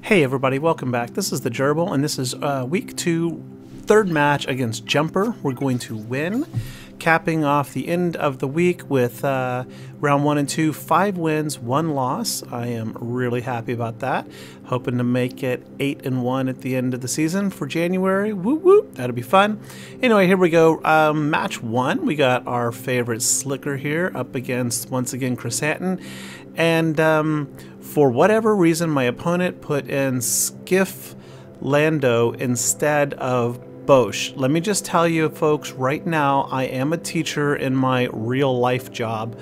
Hey everybody, welcome back. This is the Gerbil, and this is week 2, third match against Jumper. We're going to win, capping off the end of the week with round 1 and 2, 5 wins, 1 loss. I am really happy about that. Hoping to make it 8 and 1 at the end of the season for January. Whoop whoop, that'll be fun. Anyway, here we go. Match 1, we got our favorite Slicker here up against, once again, Chrysanthemum. And for whatever reason, my opponent put in Skiff Lando instead of Bossk. Let me just tell you, folks, right now, I am a teacher in my real life job.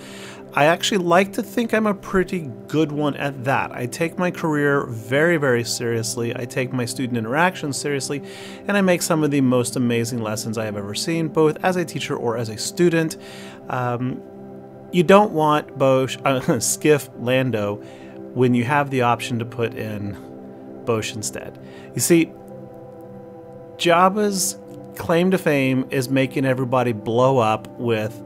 I actually like to think I'm a pretty good one at that. I take my career very, very seriously. I take my student interactions seriously, and I make some of the most amazing lessons I have ever seen, both as a teacher or as a student. You don't want Bossk, Skiff Lando when you have the option to put in Bossk instead. You see, Jabba's claim to fame is making everybody blow up with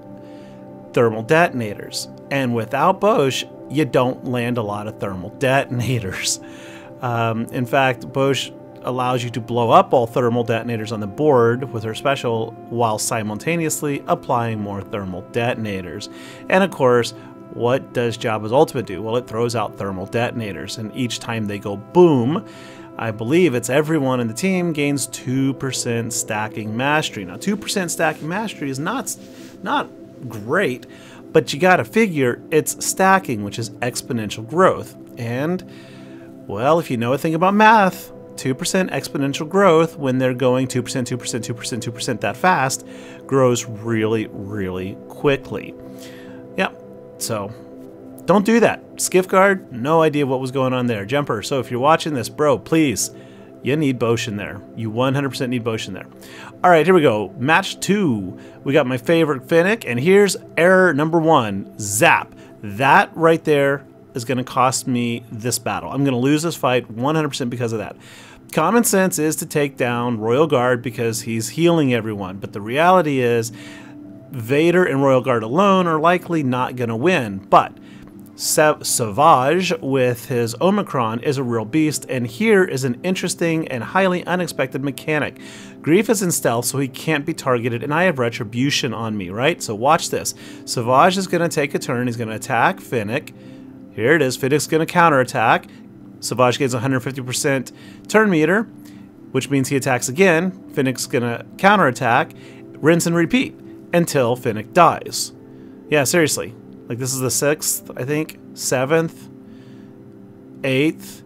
thermal detonators. And without Bossk, you don't land a lot of thermal detonators. In fact, Bossk allows you to blow up all thermal detonators on the board with her special while simultaneously applying more thermal detonators. And of course, what does Jabba's ultimate do? Well, it throws out thermal detonators, and each time they go boom, I believe it's everyone in the team gains 2% stacking mastery. Now, 2% stacking mastery is not great, but you gotta figure it's stacking, which is exponential growth. And, well, if you know a thing about math, 2% exponential growth when they're going 2%, 2%, 2%, 2% that fast grows really, really quickly. Yep, so don't do that. Skiff guard, no idea what was going on there. Jumper, so if you're watching this, bro, please, you need Bossk in there. You 100% need Bossk in there. All right, here we go. Match 2. We got my favorite Fennec, and here's error number 1. Zap. That right there is going to cost me this battle. I'm going to lose this fight 100% because of that. Common sense is to take down Royal Guard because he's healing everyone, but the reality is Vader and Royal Guard alone are likely not going to win, but Savage with his Omicron is a real beast, and here is an interesting and highly unexpected mechanic. Grief is in stealth, so he can't be targeted, and I have Retribution on me, right? So watch this. Savage is going to take a turn. He's going to attack Fennec. Here it is. Fennec's going to counterattack. Savage gains 150% turn meter, which means he attacks again. Fennec's going to counterattack, rinse and repeat until Fennec dies. Yeah, seriously. Like, this is the 6th, I think, 7th, 8th.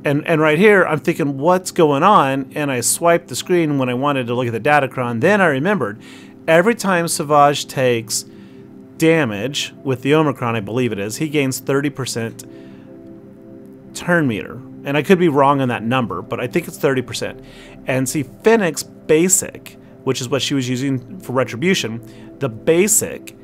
And right here, I'm thinking, what's going on? And I swiped the screen when I wanted to look at the datacron. Then I remembered, every time Savage takes damage with the Omicron, I believe it is, he gains 30% turn meter. And I could be wrong on that number, but I think it's 30%. And see, Fennec's basic, which is what she was using for Retribution, the basic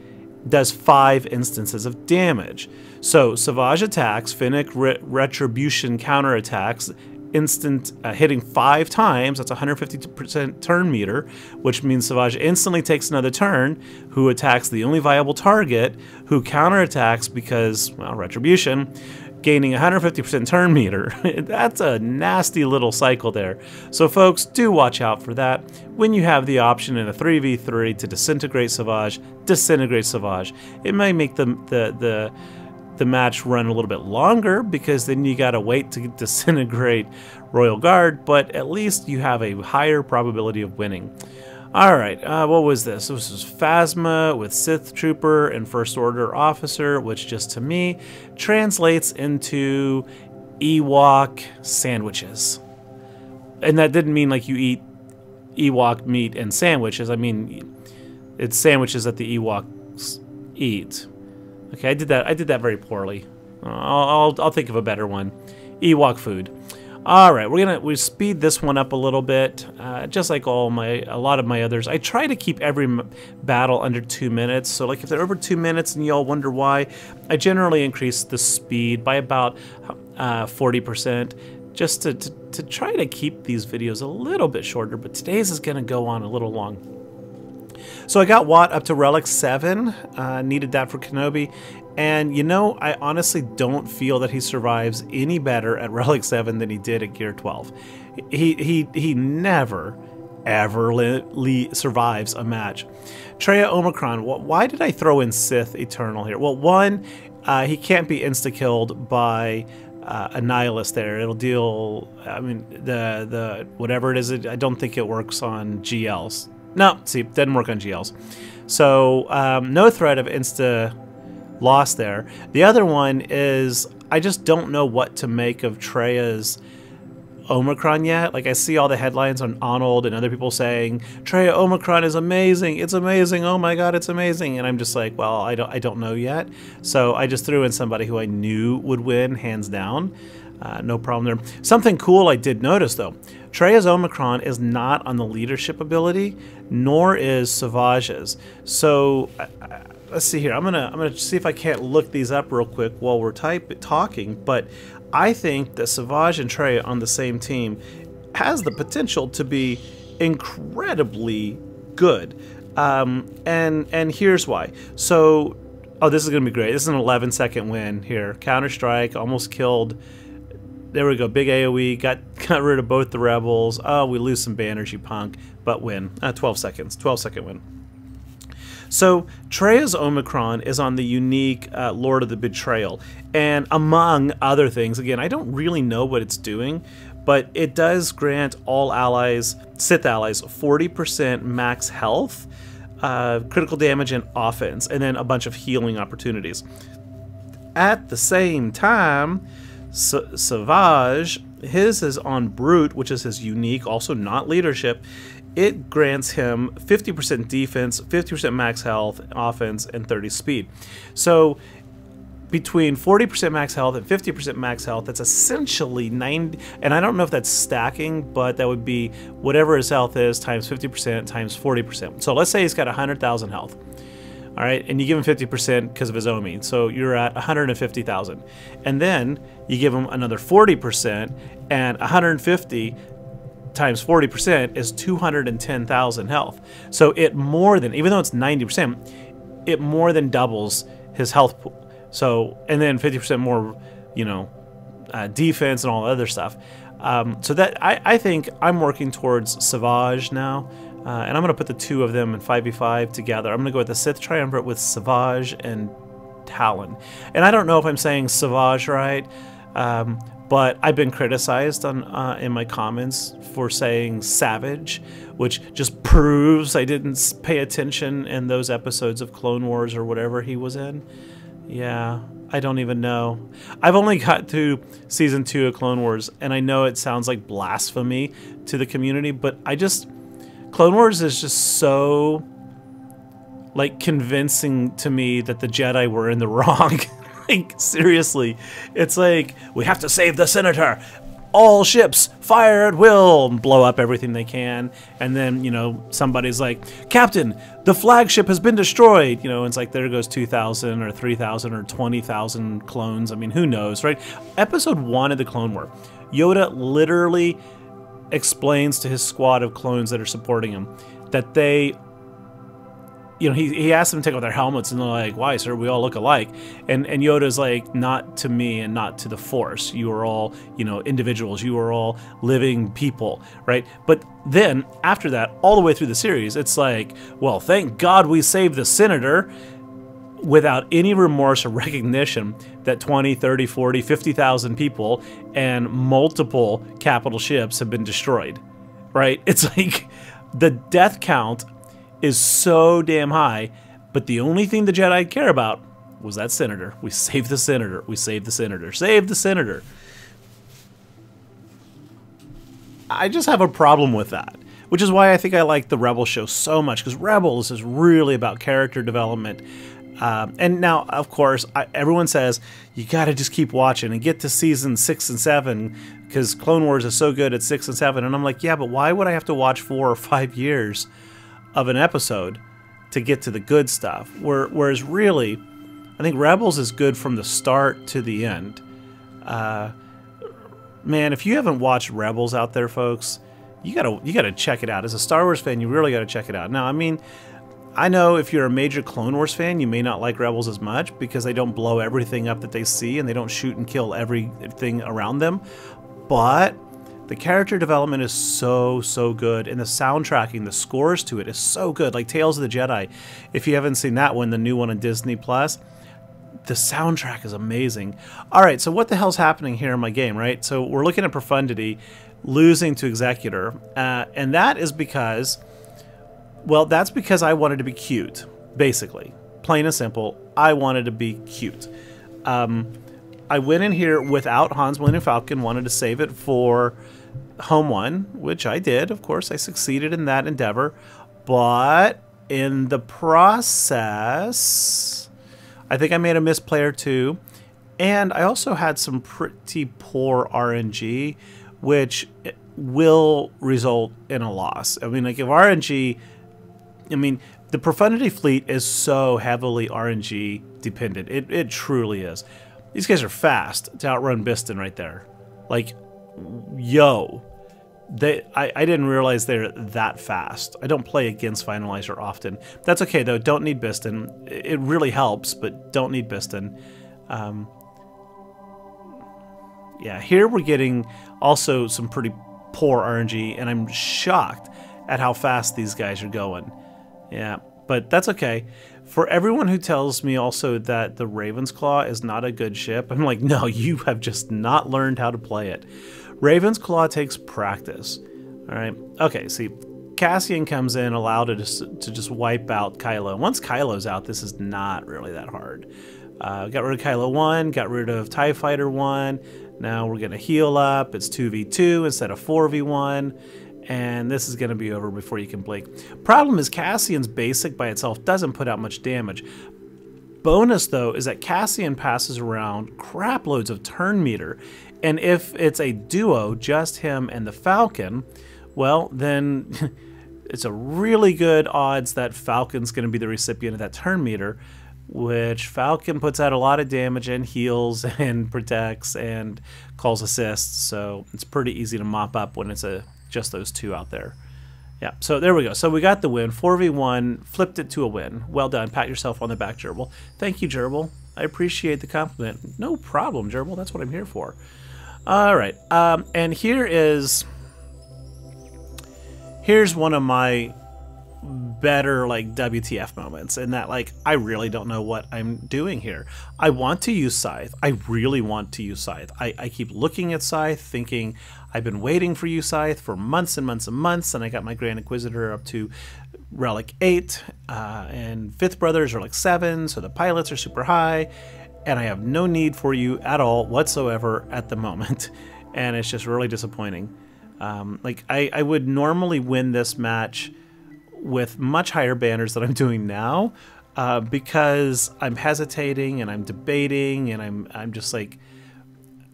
does 5 instances of damage. So Savage attacks, Fennec Retribution counterattacks, instant hitting 5 times. That's 150% turn meter, which means Savage instantly takes another turn, who attacks the only viable target, who counterattacks because, well, Retribution, gaining 150% turn meter. That's a nasty little cycle there. So folks, do watch out for that. When you have the option in a 3v3 to disintegrate Savage, disintegrate Savage. It may make the match run a little bit longer because then you gotta wait to disintegrate Royal Guard, but at least you have a higher probability of winning. Alright, what was this? This was Phasma with Sith Trooper and First Order Officer, which just to me translates into Ewok sandwiches. And that didn't mean like you eat Ewok meat and sandwiches. I mean, it's sandwiches that the Ewoks eat. Okay, I did that very poorly. I'll think of a better one. Ewok food. All right, we speed this one up a little bit, just like a lot of my others. I try to keep every battle under 2 minutes. So, like, if they're over 2 minutes and y'all wonder why, I generally increase the speed by about 40%, just to try to keep these videos a little bit shorter. But today's is going to go on a little long. So I got Watt up to Relic 7, needed that for Kenobi, and you know, I honestly don't feel that he survives any better at Relic 7 than he did at Gear 12. He never, ever survives a match. Traya Omicron, why did I throw in Sith Eternal here? Well, one, he can't be insta-killed by a nihilist there. It'll deal, I mean, the whatever it is, I don't think it works on GLs. No, see, it doesn't work on GLs. So no threat of insta loss there. The other one is I just don't know what to make of Traya's Omicron yet. Like, I see all the headlines on Arnold and other people saying Traya Omicron is amazing, it's amazing, oh my god, it's amazing, and I'm just like, well, I don't know yet. So I just threw in somebody who I knew would win hands down. No problem there. Something cool I did notice though, Traya's Omicron is not on the leadership ability, nor is Savage's. So let's see here. I'm gonna see if I can't look these up real quick while we're talking. But I think that Savage and Traya on the same team has the potential to be incredibly good. And here's why. So, oh, this is gonna be great. This is an 11-second win here. Counter strike, almost killed. There we go. Big AoE. Got rid of both the rebels. Oh, we lose some banners, you punk. But win. 12 seconds. 12-second win. So Traya's Omicron is on the unique Lord of the Betrayal, and among other things, again, I don't really know what it's doing, but it does grant all allies, Sith allies, 40% max health, critical damage, and offense, and then a bunch of healing opportunities. At the same time, Savage, his is on Brute, which is his unique, also not leadership. It grants him 50% defense, 50% max health, offense, and 30 speed. So between 40% max health and 50% max health, that's essentially 90, and I don't know if that's stacking, but that would be whatever his health is times 50% times 40%. So let's say he's got 100,000 health. All right, and you give him 50% because of his Omi, so you're at 150,000. And then you give him another 40%, and 150 times 40% is 210,000 health. So it more than, even though it's 90%, it more than doubles his health pool. So, and then 50% more, you know, defense and all the other stuff. So that, I think I'm working towards Savage now. And I'm going to put the two of them in 5v5 together. I'm going to go with the Sith Triumvirate with Savage and Talon. And I don't know if I'm saying Savage right, but I've been criticized on in my comments for saying Savage, which just proves I didn't pay attention in those episodes of Clone Wars or whatever he was in. Yeah, I don't even know. I've only got through Season 2 of Clone Wars, and I know it sounds like blasphemy to the community, but I just... Clone Wars is just so, like, convincing to me that the Jedi were in the wrong. Like, seriously. It's like, we have to save the Senator. All ships, fire at will, and blow up everything they can. And then, you know, somebody's like, Captain, the flagship has been destroyed. You know, and it's like, there goes 2,000 or 3,000 or 20,000 clones. I mean, who knows, right? Episode 1 of the Clone War, Yoda literally explains to his squad of clones that are supporting him that they, you know, he asks them to take off their helmets, and they're like, why, sir, we all look alike. And Yoda's like, not to me and not to the Force. You are all, you know, individuals. You are all living people, right? But then after that, all the way through the series, it's like, well, thank God we saved the Senator, without any remorse or recognition that 20, 30, 40, 50,000 people and multiple capital ships have been destroyed, right? It's like the death count is so damn high, but the only thing the Jedi care about was that Senator. We saved the Senator. We saved the Senator. Save the Senator. I just have a problem with that, which is why I think I like the Rebels show so much, because Rebels is really about character development. And now, of course, everyone says you got to just keep watching and get to season 6 and 7 because Clone Wars is so good at 6 and 7. And I'm like, yeah, but why would I have to watch 4 or 5 years of an episode to get to the good stuff? Whereas really, I think Rebels is good from the start to the end. Man, if you haven't watched Rebels out there, folks, you gotta check it out. As a Star Wars fan, you really gotta check it out. Now, I mean, I know if you're a major Clone Wars fan, you may not like Rebels as much because they don't blow everything up that they see and they don't shoot and kill everything around them. But the character development is so, so good. And the soundtracking, the scores to it is so good. Like Tales of the Jedi. If you haven't seen that one, the new one on Disney+, the soundtrack is amazing. All right, so what the hell's happening here in my game, right? So we're looking at Profundity losing to Executor. And that is because, well, that's because I wanted to be cute, basically. Plain and simple, I wanted to be cute. I went in here without Han's Millennium Falcon, wanted to save it for Home 1, which I did. Of course, I succeeded in that endeavor. But in the process, I think I made a misplay or two. And I also had some pretty poor RNG, which will result in a loss. I mean, like if RNG... I mean, the Profundity fleet is so heavily RNG dependent. It truly is. These guys are fast to outrun Bistan right there. Like, yo. I didn't realize they're that fast. I don't play against Finalizer often. That's okay, though. Don't need Bistan. It really helps, but don't need Bistan. Yeah, here we're getting also some pretty poor RNG, and I'm shocked at how fast these guys are going. Yeah, but that's okay. For everyone who tells me also that the Raven's Claw is not a good ship, I'm like, no, you have just not learned how to play it. Raven's Claw takes practice. All right. Okay, see, Cassian comes in, allowed it to just wipe out Kylo. Once Kylo's out, this is not really that hard. Got rid of Kylo 1, got rid of TIE Fighter 1. Now we're going to heal up. It's 2v2 instead of 4v1. And this is going to be over before you can blink. Problem is Cassian's basic by itself doesn't put out much damage. Bonus, though, is that Cassian passes around crap loads of turn meter. And if it's a duo, just him and the Falcon, well, then it's a really good odds that Falcon's going to be the recipient of that turn meter, which Falcon puts out a lot of damage and heals and protects and calls assists. So it's pretty easy to mop up when it's just those two out there. Yeah, so there we go. So we got the win. 4v1, flipped it to a win. Well done. Pat yourself on the back, Gerbil. Thank you, Gerbil. I appreciate the compliment. No problem, Gerbil. That's what I'm here for. All right. And here's one of my better like WTF moments, in that like I really don't know what I'm doing here. I want to use Scythe. I really want to use Scythe. I keep looking at Scythe thinking I've been waiting for you Scythe for months and months and months, and I got my Grand Inquisitor up to Relic 8 and 5th Brothers are like 7, so the pilots are super high, and I have no need for you at all whatsoever at the moment, and it's just really disappointing. Like I would normally win this match with much higher banners than I'm doing now, because I'm hesitating and I'm debating and I'm just like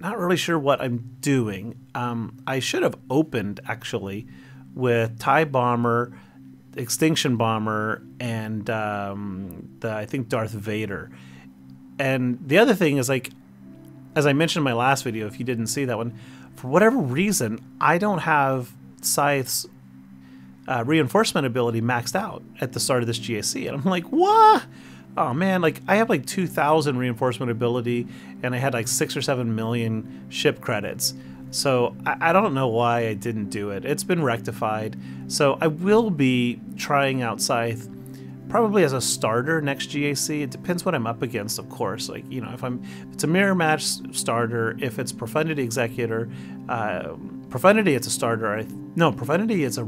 not really sure what I'm doing. I should have opened actually with TIE Bomber, Extinction Bomber, and I think Darth Vader. And the other thing is, like, as I mentioned in my last video, if you didn't see that one, for whatever reason, I don't have Scythe's reinforcement ability maxed out at the start of this GAC. And I'm like, what? Oh man, like I have like 2,000 reinforcement ability and I had like 6 or 7 million ship credits. So I don't know why I didn't do it. It's been rectified. So I will be trying out Scythe probably as a starter next GAC. It depends what I'm up against, of course. Like, you know, if it's a mirror match starter, if it's Profundity Executor, Profundity it's a starter. No, Profundity it's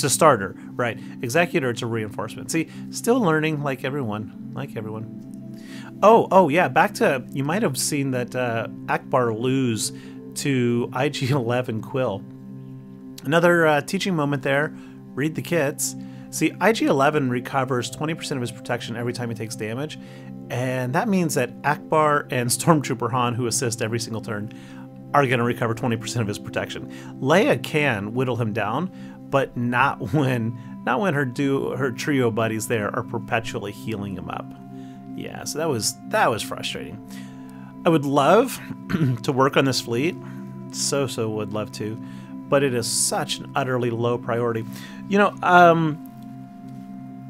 a starter, right? Executor it's a reinforcement. See, still learning like everyone, Oh yeah, back to, you might have seen that Ackbar lose to IG-11 Kuill. Another teaching moment there. Read the kits. See, IG-11 recovers 20% of his protection every time he takes damage, and that means that Ackbar and Stormtrooper Han, who assist every single turn, are going to recover 20% of his protection. Leia can whittle him down, but not when her trio buddies there are perpetually healing him up. Yeah, so that was frustrating. I would love to work on this fleet. So would love to, but it is such an utterly low priority. You know,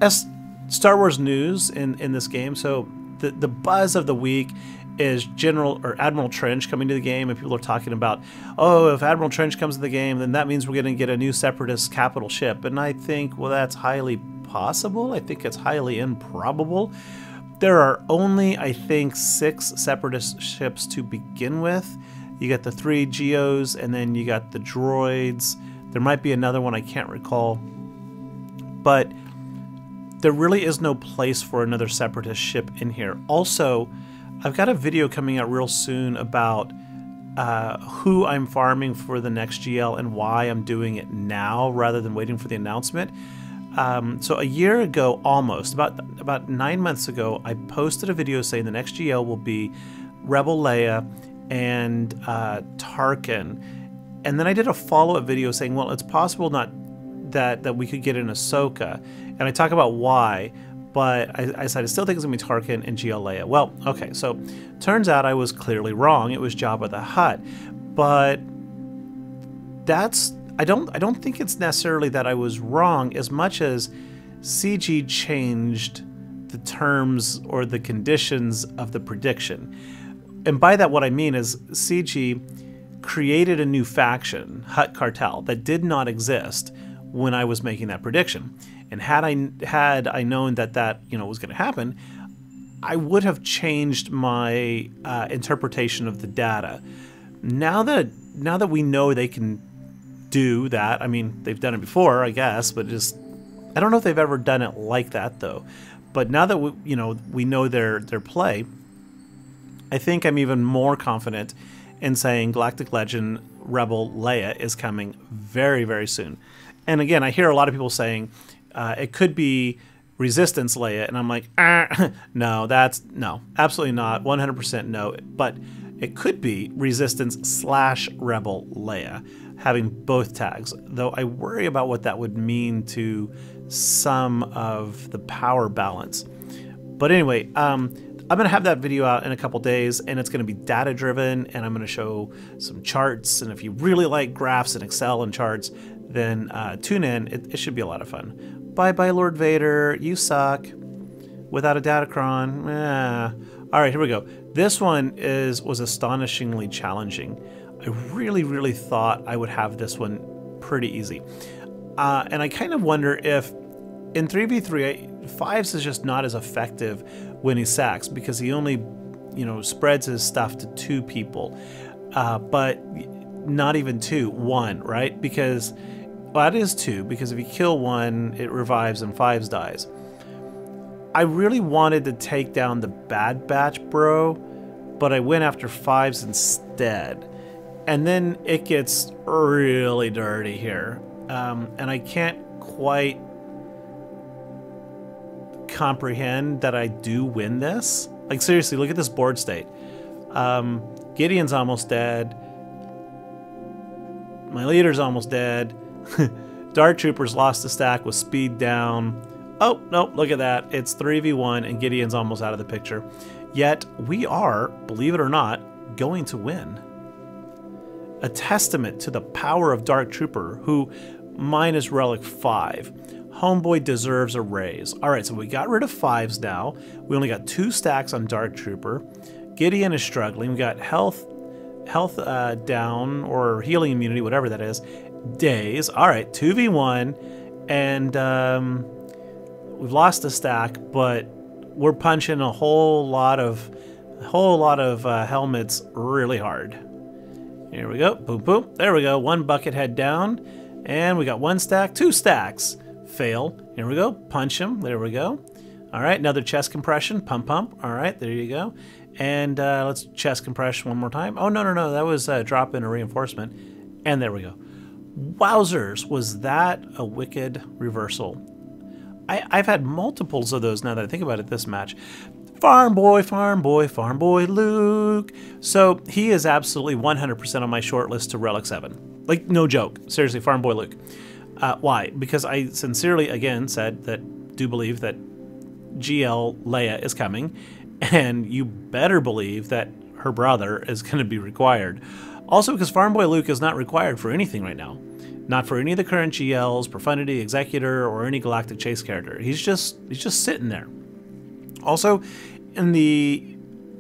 as Star Wars news in this game. So the buzz of the week is Admiral Trench coming to the game, and people are talking about, oh, if Admiral Trench comes to the game, then that means we're going to get a new Separatist capital ship. And I think, well, that's highly possible. I think it's highly improbable. There are only, I think, 6 Separatist ships to begin with. You got the 3 Geos, and then you got the droids. There might be another one, I can't recall. But there really is no place for another Separatist ship in here. Also, I've got a video coming out real soon about who I'm farming for the next GL and why I'm doing it now rather than waiting for the announcement. So a year ago, almost, about 9 months ago, I posted a video saying the next GL will be Rebel Leia and Tarkin. And then I did a follow-up video saying, well, it's possible that we could get an Ahsoka. And I talk about why. But I said I still think it's going to be Tarkin and GL Leia. Well, okay, so turns out I was clearly wrong. It was Jabba the Hutt. But I don't think it's necessarily that I was wrong as much as CG changed the terms or the conditions of the prediction. And by that what I mean is CG created a new faction, Hutt Cartel, that did not exist when I was making that prediction. And had I known that was going to happen, I would have changed my interpretation of the data. Now that we know they can do that, I mean, they've done it before, I guess, but I don't know if they've ever done it like that though. But now that we know their play, I think I'm even more confident in saying Galactic Legend Rebel Leia is coming very, very soon. And again, I hear a lot of people saying it could be Resistance Leia, and I'm like, no, absolutely not, 100% no. But it could be Resistance/Rebel Leia, having both tags. Though I worry about what that would mean to some of the power balance. But anyway, I'm going to have that video out in a couple days, and it's going to be data driven, and I'm going to show some charts. And if you really like graphs and Excel and charts, then tune in. It should be a lot of fun. Bye-bye, Lord Vader. You suck. Without a Datacron. All right, here we go. This one was astonishingly challenging. I really, really thought I would have this one pretty easy. And I kind of wonder if in 3v3, Fives is just not as effective when he sacks because he only, spreads his stuff to 2 people. But not even 2, 1, right? Because... well, that is 2, because if you kill 1, it revives and Fives dies. I really wanted to take down the Bad Batch bro, but I went after Fives instead. And then it gets really dirty here. And I can't quite comprehend that I do win this. Like, seriously, look at this board state. Gideon's almost dead. My leader's almost dead. Dark Troopers lost the stack with speed down. Oh, no, look at that. It's 3v1 and Gideon's almost out of the picture. Yet we are, believe it or not, going to win. A testament to the power of Dark Trooper, who mine is Relic 5. Homeboy deserves a raise. All right, so we got rid of Fives now. We only got 2 stacks on Dark Trooper. Gideon is struggling. We got health down, or healing immunity, whatever that is. Days. All right, 2v1, and we've lost a stack, but we're punching a whole lot of helmets really hard. Here we go. Boom, boom. There we go. 1 bucket head down, and we got 1 stack, 2 stacks. Fail. Here we go. Punch him. There we go. All right, another chest compression. Pump, pump. All right, there you go. And let's chest compression one more time. Oh, no, no, no. That was a drop in a reinforcement. And there we go. Wowzers, was that a wicked reversal? I've had multiples of those now that I think about it this match. Farm boy, farm boy, farm boy Luke. So he is absolutely 100% on my short list to Relic 7. Like, no joke. Seriously, farm boy Luke. Why? Because I sincerely, again, said that do believe that GL Leia is coming, and you better believe that her brother is going to be required. Also, because Farm Boy Luke is not required for anything right now. Not for any of the current GLs, Profundity, Executor, or any Galactic Chase character. He's just sitting there. Also, in the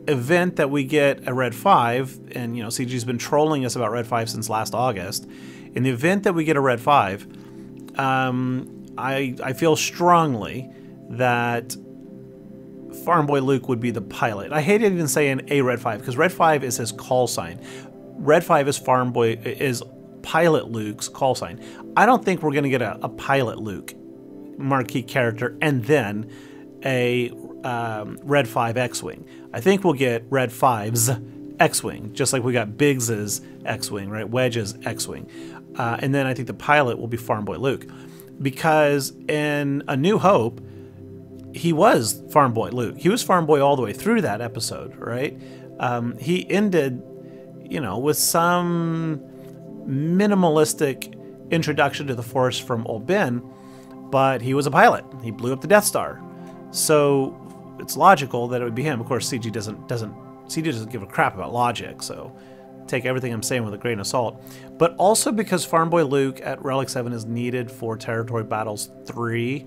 event that we get a Red 5, and you know, CG's been trolling us about Red 5 since last August. In the event that we get a Red 5, I feel strongly that Farm Boy Luke would be the pilot. I hate even saying a Red 5 because Red 5 is his call sign. Red 5 is Farm Boy is Pilot Luke's call sign. I don't think we're going to get a Pilot Luke marquee character and then a Red 5 X-Wing. I think we'll get Red 5's X-Wing, just like we got Biggs's X-Wing, right? Wedge's X-Wing. And then I think the pilot will be Farm Boy Luke. Because in A New Hope, he was Farm Boy Luke. He was Farm Boy all the way through that episode, right? He ended, you know, with some minimalistic introduction to the Force from old Ben, but he was a pilot. He blew up the Death Star. So it's logical that it would be him. Of course, CG doesn't give a crap about logic, so take everything I'm saying with a grain of salt. But also because Farm Boy Luke at Relic 7 is needed for Territory Battles 3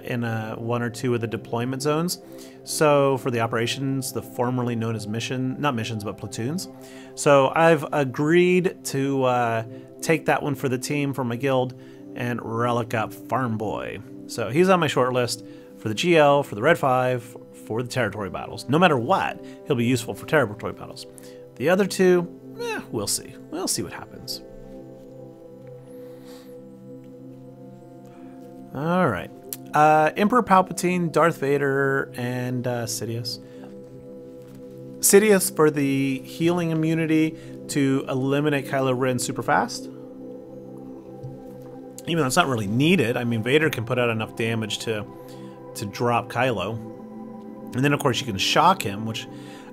in one or two of the deployment zones. So for the operations, the formerly known as not missions, but platoons. So I've agreed to take that one for the team, for my guild, and relic up Farm Boy. So he's on my short list for the GL, for the Red 5, for the Territory Battles. No matter what, he'll be useful for Territory Battles. The other two, we'll see. We'll see what happens. All right. Emperor Palpatine, Darth Vader, and Sidious. Sidious for the healing immunity to eliminate Kylo Ren super fast. Even though it's not really needed. I mean, Vader can put out enough damage to drop Kylo. And then, of course, you can shock him, which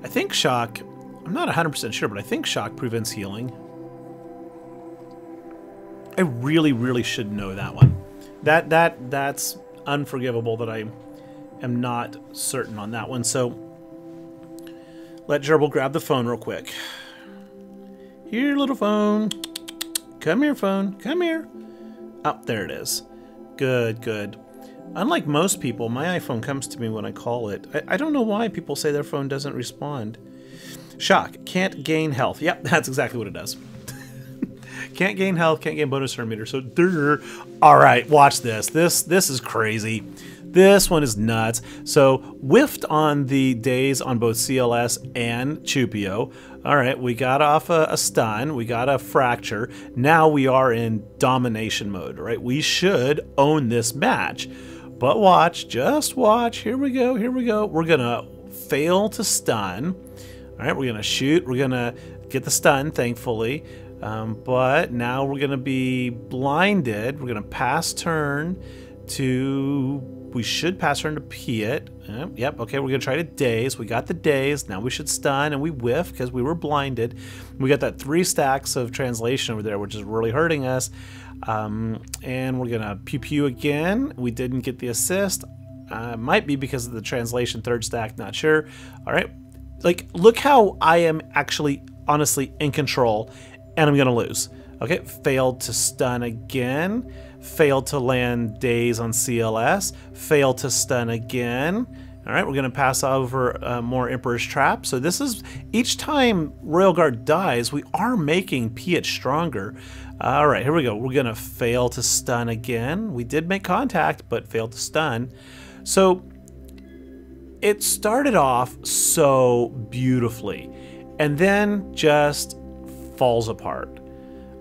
I think shock... I'm not 100% sure, but I think shock prevents healing. I really, really should know that one. That's unforgivable that I am not certain on that one. So let Gerbil grab the phone real quick. Here, little phone. Come here, phone. Come here. Oh, there it is. Good, good. Unlike most people, my iPhone comes to me when I call it. I don't know why people say their phone doesn't respond. Shock. Can't gain health. Yep, that's exactly what it does. Can't gain health, can't gain bonus turn meter. So, all right, watch this. This is crazy. This one is nuts. So, whiffed on the days on both CLS and Chupio. All right, we got off a stun. We got a fracture. Now we are in domination mode, right? We should own this match. But watch, just watch. Here we go, here we go. We're going to fail to stun. All right, we're going to shoot. We're going to get the stun, thankfully. But now we're going to be blinded. We're going to pass turn to... We should pass turn to Piett. Yep, okay, we're going to try to daze. We got the daze. Now we should stun, and we whiff because we were blinded. We got that 3 stacks of translation over there, which is really hurting us. And we're going to pew-pew again. We didn't get the assist. Might be because of the translation 3rd stack, not sure. All right. Like, look how I am actually, honestly, in control, and I'm going to lose. Okay, failed to stun again. Failed to land daze on CLS. Failed to stun again. All right, we're going to pass over more Emperor's Trap. So this is, each time Royal Guard dies, we are making Piett stronger. All right, here we go. We're going to fail to stun again. We did make contact, but failed to stun. So it started off so beautifully and then just falls apart.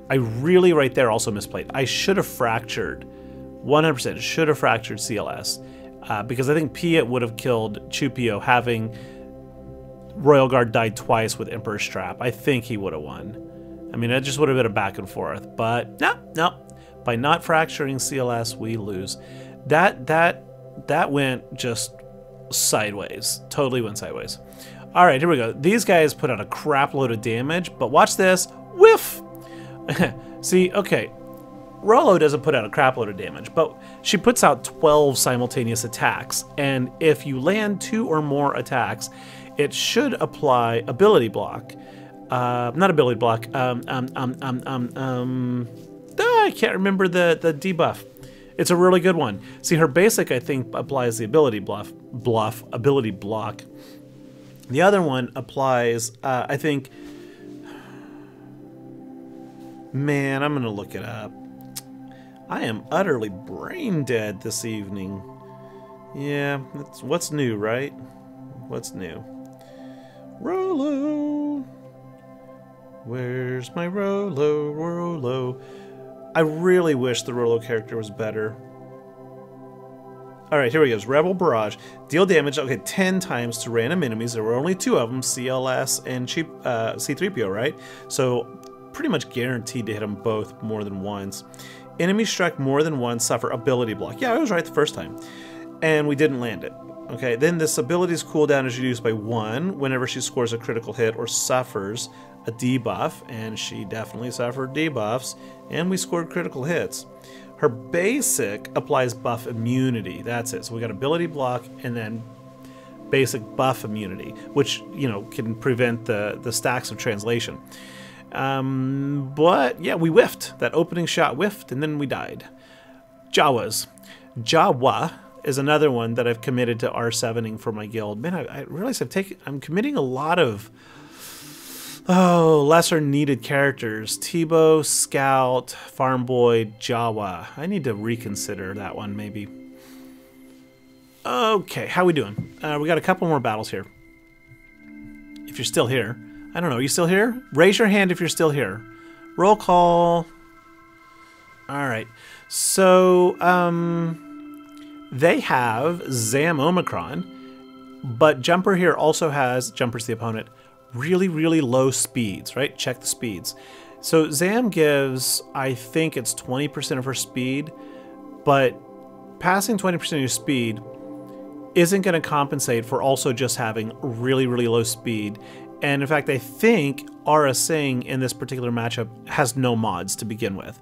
I really right there also misplayed. I should have fractured, 100% should have fractured CLS because I think Piett would have killed Chupio having Royal Guard died twice with Emperor's Trap. I think he would have won. I mean, it just would have been a back and forth, but no. By not fracturing CLS, we lose. That went just sideways. Totally went sideways. All right, here we go. These guys put out a crap load of damage, but watch this. Whiff! See, okay, Rolo doesn't put out a crap load of damage, but she puts out 12 simultaneous attacks, and if you land 2 or more attacks, it should apply ability block. Not ability block, I can't remember the debuff. It's a really good one. See, her basic, I think, applies the ability ability block. The other one applies, I think... Man, I'm going to look it up. I am utterly brain dead this evening. Yeah, that's what's new, right? What's new? Rolo! Where's my Rolo? I really wish the Rolo character was better. Alright, here we go. Rebel Barrage. Deal damage, okay, 10 times to random enemies. There were only 2 of them, CLS and C-3PO, right? So, pretty much guaranteed to hit them both more than once. Enemies struck more than once suffer ability block. Yeah, I was right the first time. And we didn't land it. Okay, then this ability's cooldown is reduced by 1 whenever she scores a critical hit or suffers a debuff. And she definitely suffered debuffs. And we scored critical hits. Her basic applies buff immunity. That's it. So we got ability block and then basic buff immunity, which, you know, can prevent the stacks of translation. But yeah, we whiffed. That opening shot whiffed, and then we died. Jawas. Jawa is another one that I've committed to R7ing for my guild. Man, I realize I'm committing a lot of lesser needed characters. Tebow, Scout, Farm Boy, Jawa. I need to reconsider that one maybe. Okay, how we doing? We got a couple more battles here. If you're still here. I don't know, are you still here? Raise your hand if you're still here. Roll call. Alright. So, they have Traya Omicron, but Jumper here also has, Jumper's the opponent, really, really low speeds, right? Check the speeds. So Zam gives, I think it's 20% of her speed, but passing 20% of your speed isn't going to compensate for also just having really, really low speed. And in fact, I think Aurra Singh in this particular matchup has no mods to begin with.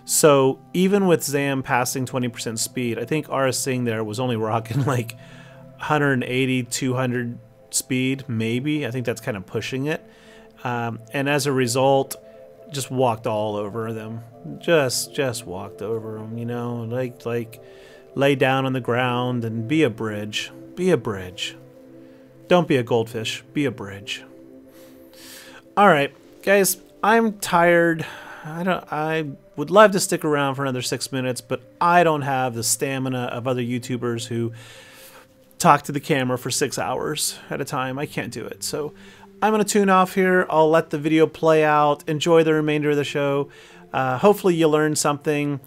So even with Zam passing 20% speed, I think Aurra Singh there was only rocking like 180, 200 speed, maybe. I think that's kind of pushing it. And as a result, just walked all over them. Just walked over them, you know, like lay down on the ground and be a bridge. Be a bridge. Don't be a goldfish. Be a bridge. All right, guys, I'm tired. I would love to stick around for another 6 minutes, but I don't have the stamina of other YouTubers who talk to the camera for 6 hours at a time. I can't do it. So I'm going to tune off here. I'll let the video play out. Enjoy the remainder of the show. Hopefully you learned something.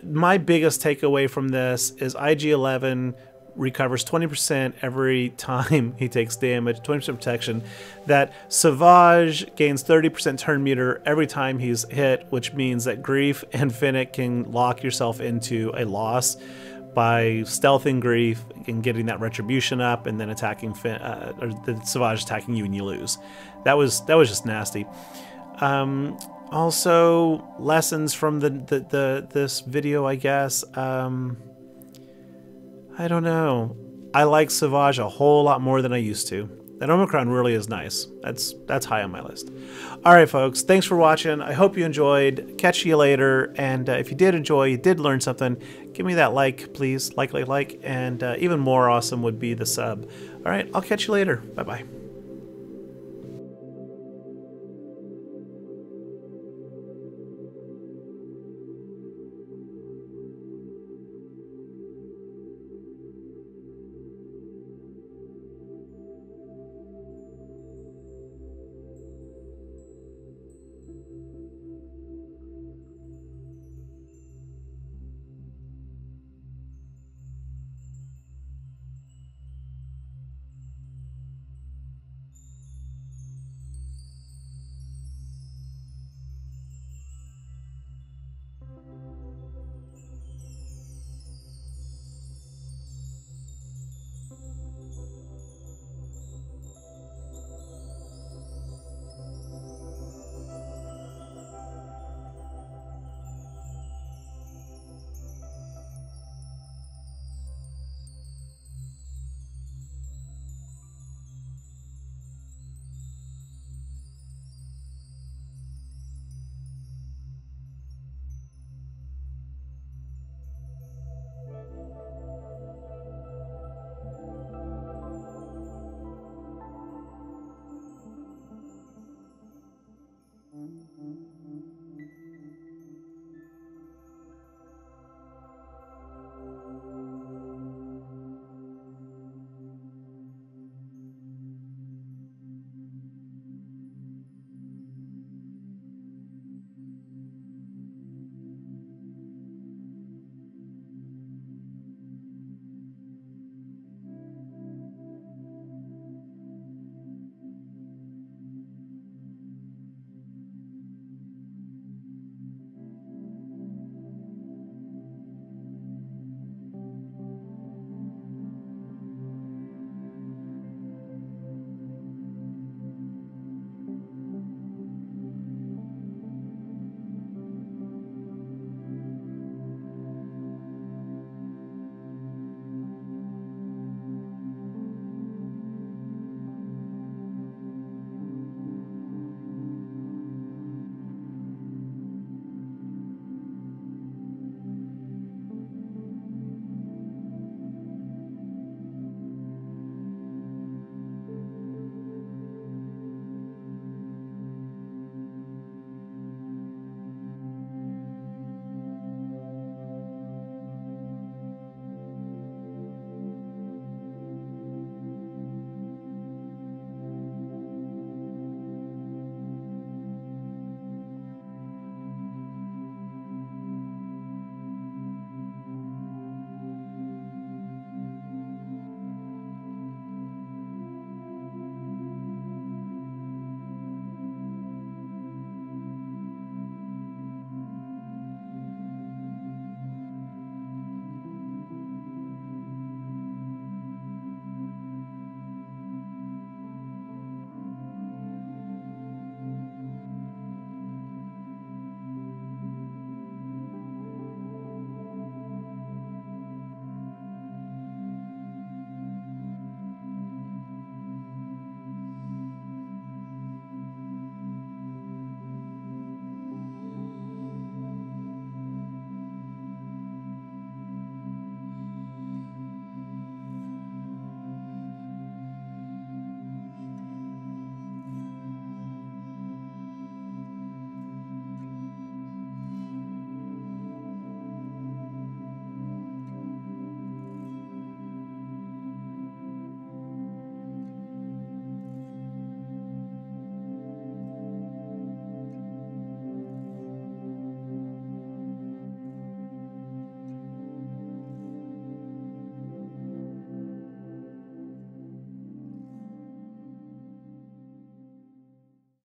My biggest takeaway from this is IG-11 recovers 20% every time he takes damage, 20% protection. That Savage gains 30% turn meter every time he's hit, which means that Grief and Fennec can lock yourself into a loss by stealthing Grief and getting that retribution up, and then attacking or the Savage attacking you and you lose. That was just nasty. Also, lessons from this video, I guess. I don't know. I like Savage a whole lot more than I used to. That Omicron really is nice. That's high on my list. All right, folks. Thanks for watching. I hope you enjoyed. Catch you later. And if you did enjoy, you did learn something, give me that like, please. Like. And even more awesome would be the sub. All right. I'll catch you later. Bye-bye.